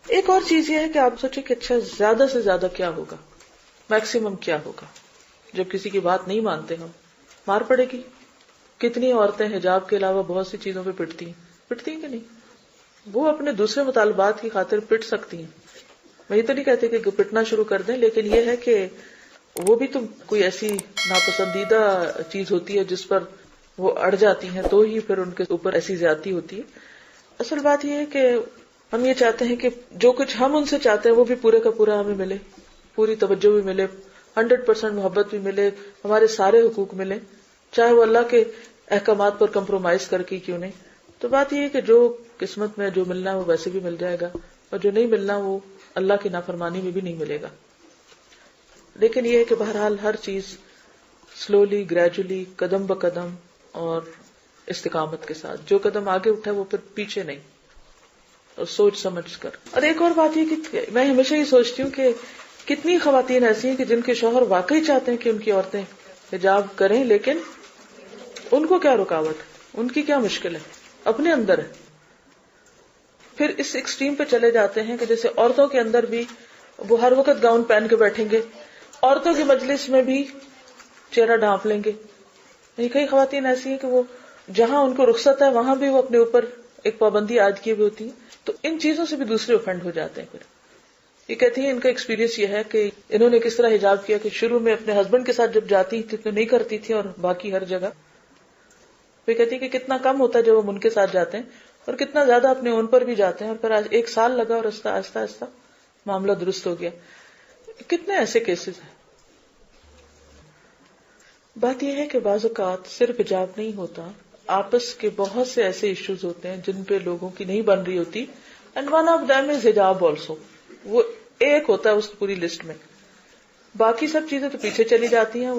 ایک اور چیز یہ ہے کہ آپ سوچیں کہ اچھا زیادہ سے زیادہ کیا ہوگا، میکسیمم کیا ہوگا جب کسی کی بات نہیں مانتے ہم، مار پڑے گی. کتنی عورتیں حجاب کے علاوہ بہت سی چیزوں پہ پٹتی ہیں کہ نہیں؟ وہ اپنے دوسرے مطالبات کی خاطر پٹ سکتی ہیں. میں یہ تو نہیں کہتے کہ پٹنا شروع کر دیں، لیکن یہ ہے کہ وہ بھی تو کوئی ایسی ناپسندیدہ چیز ہوتی ہے جس پر وہ اڑ جاتی ہیں تو ہی پھر ان کے اوپر ایسی زیادتی ہوتی ہے. اصل بات یہ ہے کہ ہم یہ چاہتے ہیں کہ جو کچھ ہم ان سے چاہتے ہیں وہ بھی پورے کا پورا ہمیں ملے، پوری توجہ بھی ملے، 100% محبت بھی ملے، ہمارے سارے حقوق ملے، چاہے وہ اللہ کے احکامات پر کمپرومائز کر کے کیوں نہیں. تو بات یہ ہے کہ جو قسمت میں جو ملنا ہے وہ ویسے بھی مل جائے گا، اور جو نہیں ملنا وہ اللہ کی نافرمانی میں بھی نہیں ملے گا. لیکن یہ ہے کہ بہرحال ہر چیز سلولی، گریجولی، قدم بقدم اور استقامت کے ساتھ، جو قدم آگے اٹھا وہ پھر پیچھے نہیں، اور سوچ سمجھ کر. اور ایک اور بات یہ کہ میں ہمیشہ یہ سوچتی ہوں کہ کتنی خواتین ایسی ہیں کہ جن کے شوہر واقعی چاہتے ہیں کہ ان کی عورتیں حجاب کریں، لیکن ان کو کیا رکاوٹ ہے، ان کی کیا مشکل ہے، اپنے اندر ہے. پھر اس ایکسٹریم پہ چلے جاتے ہیں کہ جیسے عورتوں کے اندر بھی وہ ہر وقت گاؤن پہن کے بیٹھیں گے، عورتوں کی مجلس میں بھی چہرہ ڈھانپ لیں گے. کئی خواتین ایسی ہیں کہ وہ جہاں ان کو رخصت ہے وہاں بھی وہ اپنے اوپر ایک پابندی عائد کی ہوئی ہوتی ہے. تو ان چیزوں سے بھی دوسرے اوفینڈ ہو جاتے ہیں. پھر یہ کہتی ہیں ان کا ایکسپیرینس یہ ہے کہ انہوں نے کس طرح حجاب کیا کہ شروع میں اپنے ہسبینڈ کے ساتھ جب جاتی تھی تو نہیں کرتی تھی، اور باقی ہر جگہ. وہ کہتی ہے کہ کتنا کم ہوتا ہے جب ہم ان کے ساتھ جاتے ہیں، اور کتنا زیادہ اپنے اون پر بھی جاتے ہیں. اور پھر 1 سال لگا اور آہستہ آہستہ معاملہ درست ہو گیا. کتنے ایسے کیسز ہیں. بات یہ ہے کہ بعض اوقات صرف حجاب نہیں ہوتا، آپس کے بہت سے ایسے ایشوز ہوتے ہیں جن پہ لوگوں کی نہیں بن رہی ہوتی. And one of them is حجاب آلسو. وہ ایک ہوتا ہے اس پوری لسٹ میں، باقی سب چیزیں تو پیچھے چلی جاتی ہیں،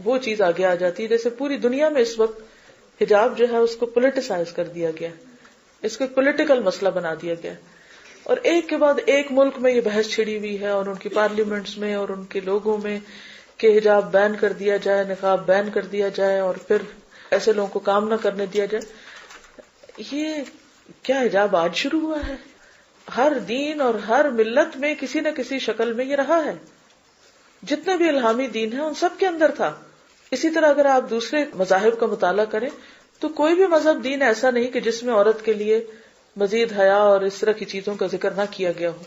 وہ چیز آگے آ جاتی ہے. جیسے پوری دنیا میں اس وقت حجاب جو ہے اس کو پولیٹیسائز کر دیا گیا، اس کو پولیٹیکل مسئلہ بنا دیا گیا، اور ایک کے بعد ایک ملک میں یہ بحث چھڑی ہوئی ہے، اور ان کی پارلیمنٹس میں اور ان کے لوگوں میں کہ حجاب بین کر دیا جائے، نقاب بین کر دیا جائے، اور پھر ایسے لوگوں کو کام نہ کرنے دیا جائے. یہ کیا حجاب آج شروع ہوا ہے؟ ہر دین اور ہر ملت میں کسی نہ کسی شکل میں یہ رہا ہے. جتنے بھی الہامی دین ہیں ان سب کے اندر تھا. اسی طرح اگر آپ دوسرے مذاہب کا مطالعہ کریں تو کوئی بھی مذہب دین ایسا نہیں کہ جس میں عورت کے لیے مزید حیا اور اس طرح کی چیزوں کا ذکر نہ کیا گیا ہو.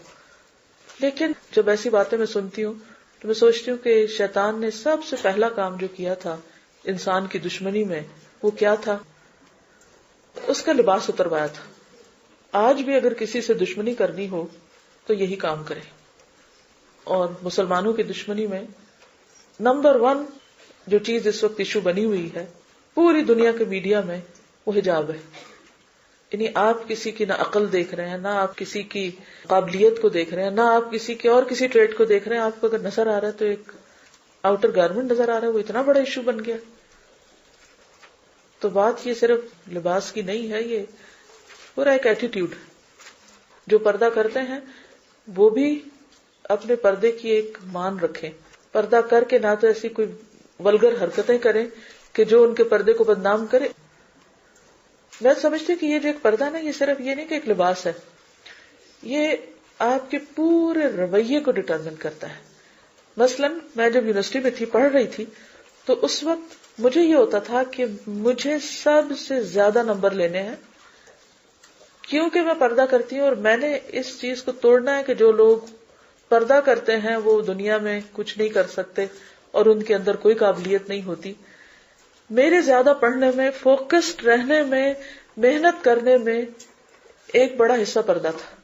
لیکن جب ایسی باتیں میں سنتی ہوں تو میں سوچتی ہوں کہ شیطان نے سب سے پہلا کام جو کیا تھا انسان کی دشمنی میں، وہ کیا تھا؟ اس کا لباس اتروایا تھا. آج بھی اگر کسی سے دشمنی کرنی ہو تو یہی کام کرے. اور مسلمانوں کی دشمنی میں نمبر 1 جو چیز اس وقت ایشو بنی ہوئی ہے پوری دنیا کے میڈیا میں، وہ حجاب ہے. یعنی آپ کسی کی نہ عقل دیکھ رہے ہیں، نہ آپ کسی کی قابلیت کو دیکھ رہے ہیں، نہ آپ کسی کے اور کسی ٹریٹ کو دیکھ رہے ہیں. آپ کو اگر نظر آ رہا ہے تو ایک آؤٹر گارمنٹ نظر آ رہا ہے، وہ اتنا بڑا ایشو بن گیا. تو بات یہ صرف لباس کی نہیں ہے، یہ پورا ایک ایٹیٹیوڈ. جو پردہ کرتے ہیں وہ بھی اپنے پردے کی ایک مان رکھیں. پردہ کر کے نہ تو ایسی کوئی ولگر حرکتیں کریں کہ جو ان کے پردے کو بدنام کرے. میں سمجھتی ہوں کہ یہ جو ایک پردہ نا، یہ صرف یہ نہیں کہ ایک لباس ہے، یہ آپ کے پورے رویے کو ڈٹرمن کرتا ہے. مثلا میں جب یونیورسٹی میں تھی، پڑھ رہی تھی، تو اس وقت مجھے یہ ہوتا تھا کہ مجھے سب سے زیادہ نمبر لینے ہیں کیونکہ میں پردہ کرتی ہوں، اور میں نے اس چیز کو توڑنا ہے کہ جو لوگ پردہ کرتے ہیں وہ دنیا میں کچھ نہیں کر سکتے اور ان کے اندر کوئی قابلیت نہیں ہوتی. میرے زیادہ پڑھنے میں، فوکسڈ رہنے میں، محنت کرنے میں ایک بڑا حصہ پردہ تھا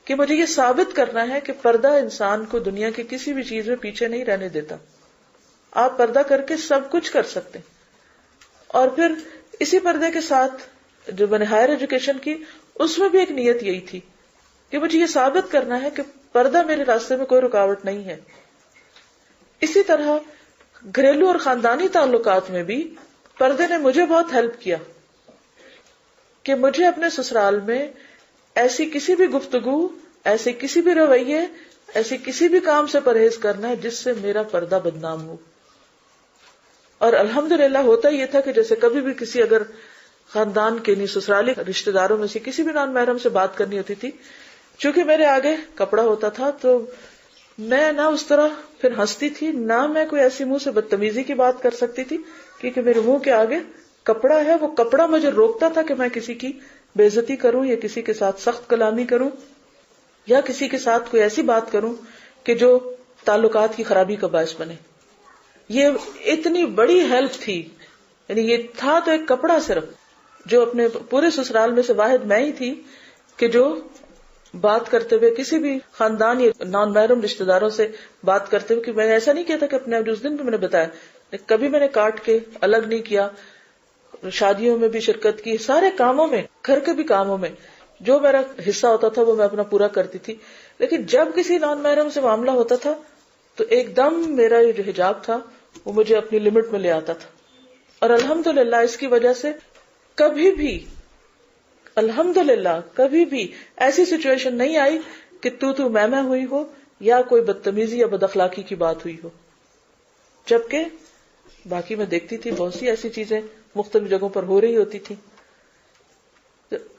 کہ مجھے یہ ثابت کرنا ہے کہ پردہ انسان کو دنیا کی کسی بھی چیز میں پیچھے نہیں رہنے دیتا. آپ پردہ کر کے سب کچھ کر سکتے. اور پھر اسی پردے کے ساتھ جو میں نے ہائر ایجوکیشن کی، اس میں بھی ایک نیت یہی تھی کہ مجھے یہ ثابت کرنا ہے کہ پردہ میرے راستے میں کوئی رکاوٹ نہیں ہے. اسی طرح گھریلو اور خاندانی تعلقات میں بھی پردے نے مجھے بہت ہیلپ کیا کہ مجھے اپنے سسرال میں ایسی کسی بھی گفتگو، ایسے کسی بھی رویے، ایسے کسی بھی کام سے پرہیز کرنا ہے جس سے میرا پردہ بدنام ہو. اور الحمدللہ ہوتا یہ تھا کہ جیسے کبھی بھی کسی اگر خاندان کے نہیں، سسرالی رشتہ داروں میں سے کسی بھی نان محرم سے بات کرنی ہوتی تھی چونکہ میرے آگے کپڑا ہوتا تھا تو میں نہ اس طرح پھر ہنستی تھی، نہ میں کوئی ایسی منہ سے بدتمیزی کی بات کر سکتی تھی، کیونکہ میرے منہ کے آگے کپڑا ہے. وہ کپڑا مجھے روکتا تھا کہ میں کسی کی بے عزتی کروں یا کسی کے ساتھ سخت کلامی کروں یا کسی کے ساتھ کوئی ایسی بات کروں کہ جو تعلقات کی خرابی کا باعث بنے. یہ اتنی بڑی ہیلپ تھی، یعنی یہ تھا تو ایک کپڑا صرف، جو اپنے پورے سسرال میں سے واحد میں ہی تھی کہ جو بات کرتے ہوئے کسی بھی خاندان یا نان محرم رشتے داروں سے بات کرتے ہوئے، کہ میں نے ایسا نہیں کیا تھا کہ اپنے اس دن بھی میں نے بتایا، کبھی میں نے کاٹ کے الگ نہیں کیا. شادیوں میں بھی شرکت کی، سارے کاموں میں، گھر کے بھی کاموں میں جو میرا حصہ ہوتا تھا وہ میں اپنا پورا کرتی تھی. لیکن جب کسی نان محرم سے معاملہ ہوتا تھا تو ایک دم میرا یہ جو حجاب تھا وہ مجھے اپنی لمٹ میں لے آتا تھا. اور الحمدللہ اس کی وجہ سے کبھی بھی، الحمدللہ کبھی بھی ایسی سچویشن نہیں آئی کہ تو میں ہوئی ہو یا کوئی بدتمیزی یا بد اخلاقی کی بات ہوئی ہو. جبکہ باقی میں دیکھتی تھی بہت سی ایسی چیزیں مختلف جگہوں پر ہو رہی ہوتی تھی.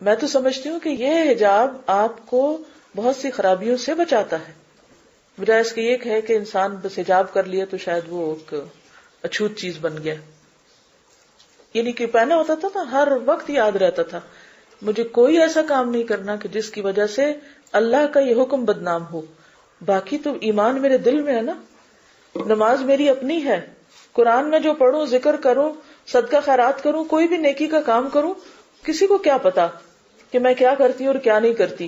میں تو سمجھتی ہوں کہ یہ حجاب آپ کو بہت سی خرابیوں سے بچاتا ہے، بجائے اس کے یہ ہے کہ انسان بس حجاب کر لیا تو شاید وہ ایک اچھوت چیز بن گیا. یعنی کہ پہنا ہوتا تھا نا، ہر وقت یاد رہتا تھا مجھے کوئی ایسا کام نہیں کرنا کہ جس کی وجہ سے اللہ کا یہ حکم بدنام ہو. باقی تو ایمان میرے دل میں ہے نا، نماز میری اپنی ہے، قرآن میں جو پڑھوں، ذکر کروں، صدقہ خیرات کروں، کوئی بھی نیکی کا کام کروں، کسی کو کیا پتا کہ میں کیا کرتی ہوں اور کیا نہیں کرتی.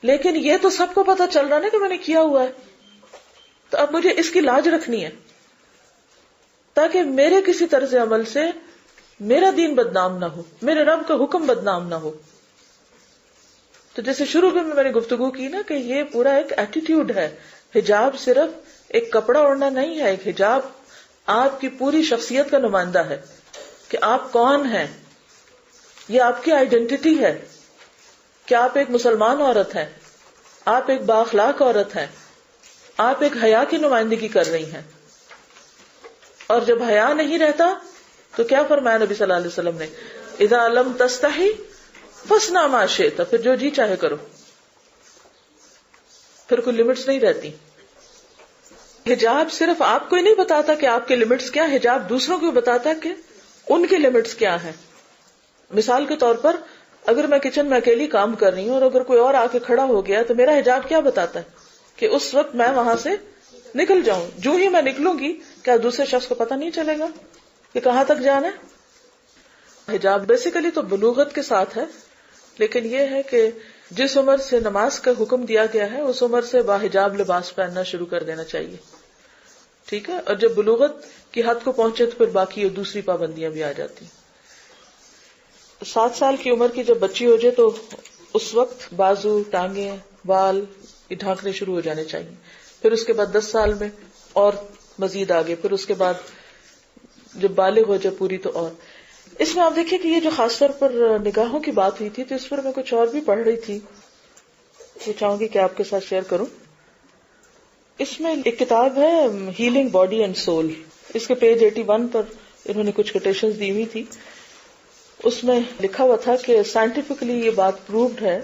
لیکن یہ تو سب کو پتا چل رہا نا کہ میں نے کیا ہوا ہے. تو اب مجھے اس کی لاج رکھنی ہے تاکہ میرے کسی طرز عمل سے میرا دین بدنام نہ ہو، میرے رب کا حکم بدنام نہ ہو. تو جیسے شروع میں نے گفتگو کی نا کہ یہ پورا ایک ایٹیٹیوڈ ہے. حجاب صرف ایک کپڑا اوڑھنا نہیں ہے، ایک حجاب آپ کی پوری شخصیت کا نمائندہ ہے کہ آپ کون ہیں. یہ آپ کی آئیڈینٹی ہے کہ آپ ایک مسلمان عورت ہیں، آپ ایک بااخلاق عورت ہیں، آپ ایک حیا کی نمائندگی کر رہی ہیں. اور جب حیا نہیں رہتا تو کیا فرمایا نبی صلی اللہ علیہ وسلم نے، اذا لم تستحی فاصنع ما شئت، پھر جو جی چاہے کرو، پھر کوئی لمٹس نہیں رہتی. حجاب صرف آپ کو ہی نہیں بتاتا کہ آپ کے لمٹس کیا، حجاب دوسروں کو بتاتا کہ ان کے لمٹس کیا ہیں. مثال کے طور پر اگر میں کچن میں اکیلی کام کر رہی ہوں اور اگر کوئی اور آ کے کھڑا ہو گیا تو میرا حجاب کیا بتاتا ہے کہ اس وقت میں وہاں سے نکل جاؤں. جو ہی میں نکلوں گی کیا دوسرے شخص کو پتہ نہیں چلے گا کہ کہاں تک جانا ہے؟ حجاب بیسیکلی تو بلوغت کے ساتھ ہے، لیکن یہ ہے کہ جس عمر سے نماز کا حکم دیا گیا ہے اس عمر سے باحجاب لباس پہننا شروع کر دینا چاہیے. ٹھیک ہے، اور جب بلوغت کی حد کو پہنچے تو پھر باقی دوسری پابندیاں بھی آ جاتی. 7 سال کی عمر کی جب بچی ہو جائے تو اس وقت بازو، ٹانگیں، بال یہ ڈھانکنے شروع ہو جانے چاہیے. پھر اس کے بعد 10 سال میں اور مزید آگے، پھر اس کے بعد جب بالغ ہو جائے پوری تو اور. اس میں آپ دیکھیں کہ یہ جو خاص طور پر نگاہوں کی بات ہوئی تھی تو اس پر میں کچھ اور بھی پڑھ رہی تھی، یہ چاہوں گی کہ آپ کے ساتھ شیئر کروں. اس میں ایک کتاب ہے ہیلنگ باڈی اینڈ سول، اس کے پیج 81 پر انہوں نے کچھ کوٹیشنز دی ہوئی تھی. اس میں لکھا ہوا تھا کہ سائنٹیفکلی یہ بات پرووڈ ہے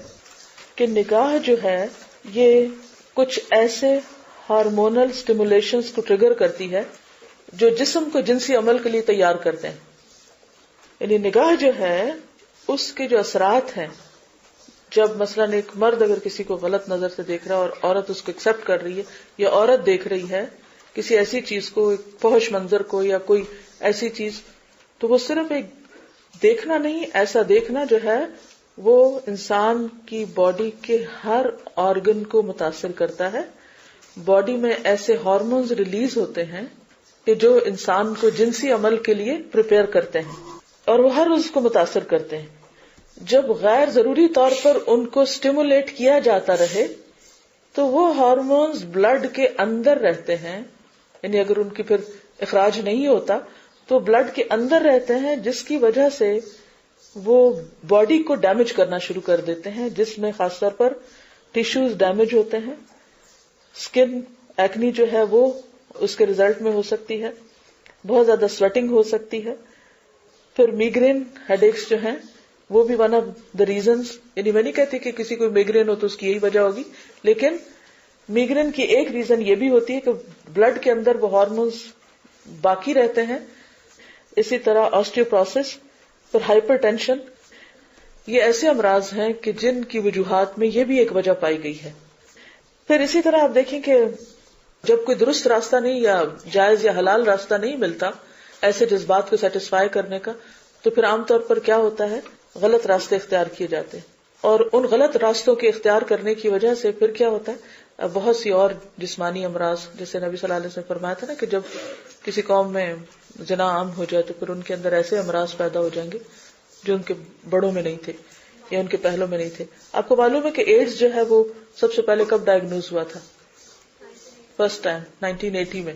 کہ نگاہ جو ہے یہ کچھ ایسے ہارمونل سٹیمولیشنز کو ٹریگر کرتی ہے جو جسم کو جنسی عمل کے لیے تیار کرتے ہیں. یعنی نگاہ جو ہے اس کے جو اثرات ہیں، جب مثلاً ایک مرد اگر کسی کو غلط نظر سے دیکھ رہا ہے اور عورت اس کو ایکسپٹ کر رہی ہے، یا عورت دیکھ رہی ہے کسی ایسی چیز کو، ایک فحش منظر کو یا کوئی ایسی چیز، تو وہ صرف ایک دیکھنا نہیں، ایسا دیکھنا جو ہے وہ انسان کی باڈی کے ہر آرگن کو متاثر کرتا ہے. باڈی میں ایسے ہارمونز ریلیز ہوتے ہیں کہ جو انسان کو جنسی عمل کے لیے پریپیئر کرتے ہیں اور وہ ہر اس کو متاثر کرتے ہیں. جب غیر ضروری طور پر ان کو سٹیمولیٹ کیا جاتا رہے تو وہ ہارمونز بلڈ کے اندر رہتے ہیں، یعنی اگر ان کی پھر اخراج نہیں ہوتا تو بلڈ کے اندر رہتے ہیں، جس کی وجہ سے وہ باڈی کو ڈیمیج کرنا شروع کر دیتے ہیں، جس میں خاص طور پر ٹیشوز ڈیمیج ہوتے ہیں. اسکن ایکنی جو ہے وہ اس کے ریزلٹ میں ہو سکتی ہے، بہت زیادہ سویٹنگ ہو سکتی ہے. پھر میگرین ہیڈ ایکس جو ہیں وہ بھی ون آف دا ریزنس. یعنی میں نہیں کہتی کہ کسی کو میگرین ہو تو اس کی یہی وجہ ہوگی، لیکن میگرین کی ایک ریزن یہ بھی ہوتی ہے کہ بلڈ کے اندر وہ ہارمونز باقی رہتے ہیں. اسی طرح آسٹیوپروسس، پھر ہائپر ٹینشن، یہ ایسے امراض ہیں کہ جن کی وجوہات میں یہ بھی ایک وجہ پائی گئی ہے. پھر اسی طرح آپ دیکھیں کہ جب کوئی درست راستہ نہیں یا جائز یا حلال راستہ نہیں ملتا ایسے جذبات کو سیٹسفائی کرنے کا، تو پھر عام طور پر کیا ہوتا ہے، غلط راستے اختیار کیے جاتے ہیں. اور ان غلط راستوں کے اختیار کرنے کی وجہ سے پھر کیا ہوتا ہے، بہت سی اور جسمانی امراض، جیسے نبی صلی اللہ علیہ وسلم نے فرمایا تھا نا کہ جب کسی قوم میں زنا عام ہو جائے تو پھر ان کے اندر ایسے امراض پیدا ہو جائیں گے جو ان کے بڑوں میں نہیں تھے یا ان کے پہلوں میں نہیں تھے. آپ کو معلوم ہے کہ ایڈز جو ہے وہ سب سے پہلے کب ڈائگنوز ہوا تھا؟ فرسٹ ٹائم 1980 میں.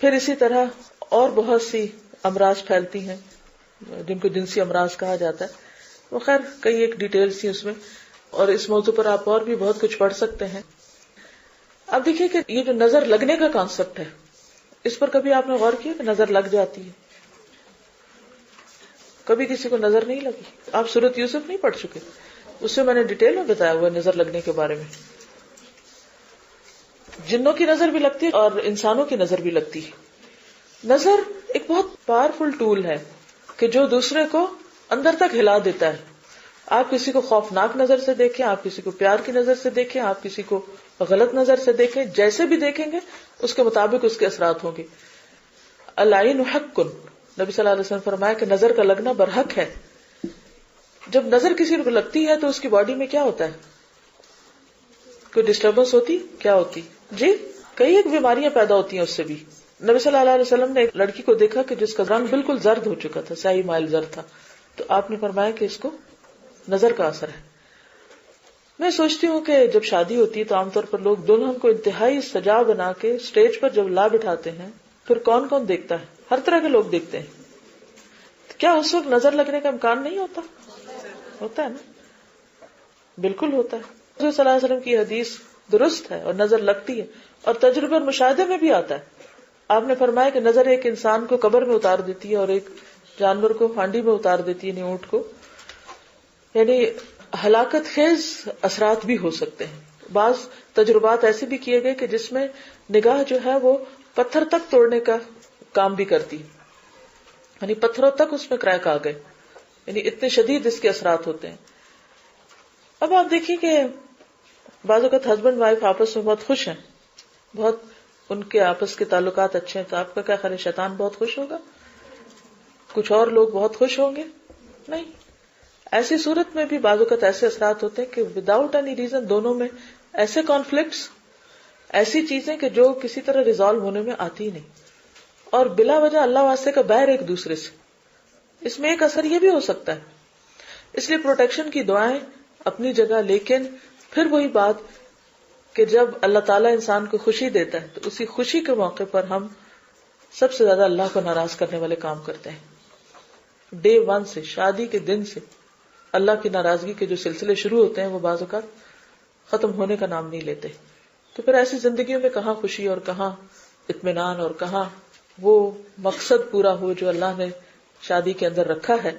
پھر اسی طرح اور بہت سی امراض پھیلتی ہیں جن کو جنسی امراض کہا جاتا ہے. وہ خیر کئی ایک ڈیٹیلز تھی اس میں، اور اس موضوع پر آپ اور بھی بہت کچھ پڑھ سکتے ہیں. اب دیکھیے کہ یہ جو نظر لگنے کا کانسیپٹ ہے، اس پر کبھی آپ نے غور کیا کہ نظر لگ جاتی ہے؟ کبھی کسی کو نظر نہیں لگی؟ آپ سورۃ یوسف نہیں پڑھ چکے؟ اس سے میں نے ڈیٹیل میں بتایا ہوا نظر لگنے کے بارے میں. جنوں کی نظر بھی لگتی ہے اور انسانوں کی نظر بھی لگتی ہے. نظر ایک بہت پاورفل ٹول ہے کہ جو دوسرے کو اندر تک ہلا دیتا ہے. آپ کسی کو خوفناک نظر سے دیکھیں، آپ کسی کو پیار کی نظر سے دیکھیں، آپ کسی کو غلط نظر سے دیکھیں، جیسے بھی دیکھیں گے اس کے مطابق اس کے اثرات ہوں گے. العین حق، نبی صلی اللہ علیہ وسلم فرمایا کہ نظر کا لگنا برحق ہے. جب نظر کسی کو لگتی ہے تو اس کی باڈی میں کیا ہوتا ہے؟ کوئی ڈسٹربنس ہوتی؟ کیا ہوتی؟ جی کئی ایک بیماریاں پیدا ہوتی ہیں اس سے بھی. نبی صلی اللہ علیہ وسلم نے ایک لڑکی کو دیکھا کہ جس کا رنگ بالکل زرد ہو چکا تھا، سیاہی مائل زرد تھا، تو آپ نے فرمایا کہ اس کو نظر کا اثر ہے. میں سوچتی ہوں کہ جب شادی ہوتی ہے تو عام طور پر لوگ دلہن کو انتہائی سجا بنا کے اسٹیج پر جب لا بٹھاتے ہیں، پھر کون کون دیکھتا ہے؟ ہر طرح کے لوگ دیکھتے ہیں. کیا اس وقت نظر لگنے کا امکان نہیں ہوتا؟ ہوتا ہے نا، بالکل ہوتا ہے. رسول صلی اللہ علیہ وسلم کی حدیث درست ہے اور نظر لگتی ہے، اور تجربے اور مشاہدے میں بھی آتا ہے. آپ نے فرمایا کہ نظر ایک انسان کو قبر میں اتار دیتی ہے اور ایک جانور کو ہانڈی میں اتار دیتی ہے، یعنی اونٹ کو. یعنی ہلاکت خیز اثرات بھی ہو سکتے ہیں. بعض تجربات ایسے بھی کیے گئے کہ جس میں نگاہ جو ہے وہ پتھر تک توڑنے کا کام بھی کرتی، یعنی پتھروں تک اس میں کریک آ گئے، یعنی اتنے شدید اس کے اثرات ہوتے ہیں. اب آپ دیکھیے کہ بعض اوقات ہسبینڈ وائف آپس میں بہت خوش ہیں، بہت ان کے آپس کے تعلقات اچھے ہیں، تو آپ کا کیا خیال ہے شیطان بہت خوش ہوگا؟ کچھ اور لوگ بہت خوش ہوں گے؟ نہیں. ایسی صورت میں بھی بعض اوقات ایسے اثرات ہوتے ہیں کہ وداؤٹ اینی ریزن دونوں میں ایسے کانفلکٹس، ایسی چیزیں کہ جو کسی طرح ریزالو ہونے میں آتی ہی نہیں، اور بلا وجہ اللہ واسطے کا بیر ایک دوسرے سے. اس میں ایک اثر یہ بھی ہو سکتا ہے. اس لیے پروٹیکشن کی دعائیں اپنی جگہ، لیکن پھر وہی بات کہ جب اللہ تعالیٰ انسان کو خوشی دیتا ہے تو اسی خوشی کے موقع پر ہم سب سے زیادہ اللہ کو ناراض کرنے والے کام کرتے ہیں. ڈے ون سے، شادی کے دن سے اللہ کی ناراضگی کے جو سلسلے شروع ہوتے ہیں وہ بعض اوقات ختم ہونے کا نام نہیں لیتے. تو پھر ایسی زندگیوں میں کہاں خوشی اور کہاں اطمینان اور کہاں وہ مقصد پورا ہو جو اللہ نے شادی کے اندر رکھا ہے.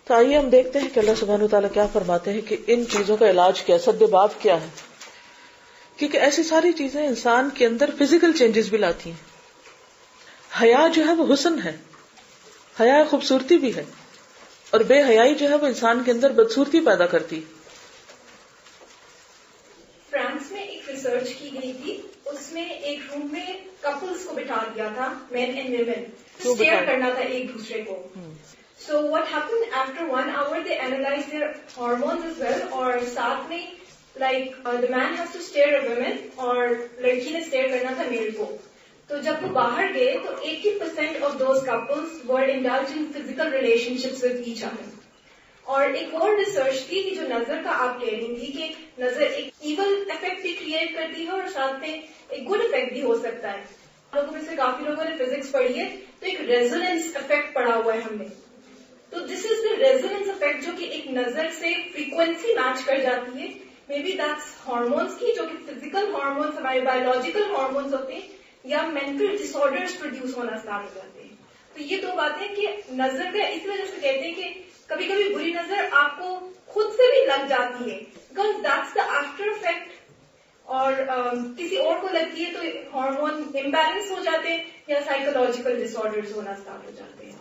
تو آئیے ہم دیکھتے ہیں کہ اللہ سبحانہ وتعالیٰ کیا فرماتے ہیں کہ ان چیزوں کا علاج کیا، سد باب کیا ہے. کیونکہ ایسی ساری چیزیں انسان کے اندر فزیکل چینجز بھی لاتی ہیں. حیا جو ہے وہ حسن ہے، حیا خوبصورتی بھی ہے، اور بے حیائی جو ہے وہ انسان کے اندر بدصورتی پیدا کرتی. فرانس میں ایک ریسرچ کی گئی تھی، اس میں ایک روم میں کپلز کو بٹھا دیا تھا، مین اینڈ ویمن، اسٹیئر کرنا تھا ایک دوسرے کو. So what happen after 1 hour they analyze their hormones as well، اور ساتھ میں like the man has to stare a woman اور لڑکی نے اسٹیئر کرنا تھا میل کو. تو جب وہ باہر گئے تو 80% of those couples were indulged in physical relationships with each other. اور ایک اور ریسرچ تھی کہ جو نظر کا آپ کہہ رہی تھی کہ نظر ایک ایول افیکٹ بھی کریٹ کرتی ہے اور ساتھ میں ایک گڈ افیکٹ بھی ہو سکتا ہے. لوگوں میں سے کافی لوگوں نے فزکس پڑھی ہے تو ایک ریزوننس افیکٹ پڑھا ہوا ہے ہم نے. تو دس از دا ریزوننس افیکٹ جو کہ ایک نظر سے فریکوینسی میچ کر جاتی ہے. مے بی دیٹس ہارمونس کی، جو کہ فزیکل ہارمونس ہمارے بایولوجیکل ہارمونس ہوتے ہیں، یا مینٹل ڈس آرڈرز پروڈیوس ہونا اسٹارٹ ہو جاتے ہیں. تو یہ دو باتیں کہ نظر کا اس وجہ سے کہتے ہیں کہ کبھی کبھی بری نظر آپ کو خود سے بھی لگ جاتی ہے, because that's the after effect. اور کسی اور کو لگتی ہے تو ہارمون امبیلنس ہو جاتے ہیں یا سائیکولوجیکل ڈس آرڈرز ہونا اسٹارٹ ہو جاتے ہیں.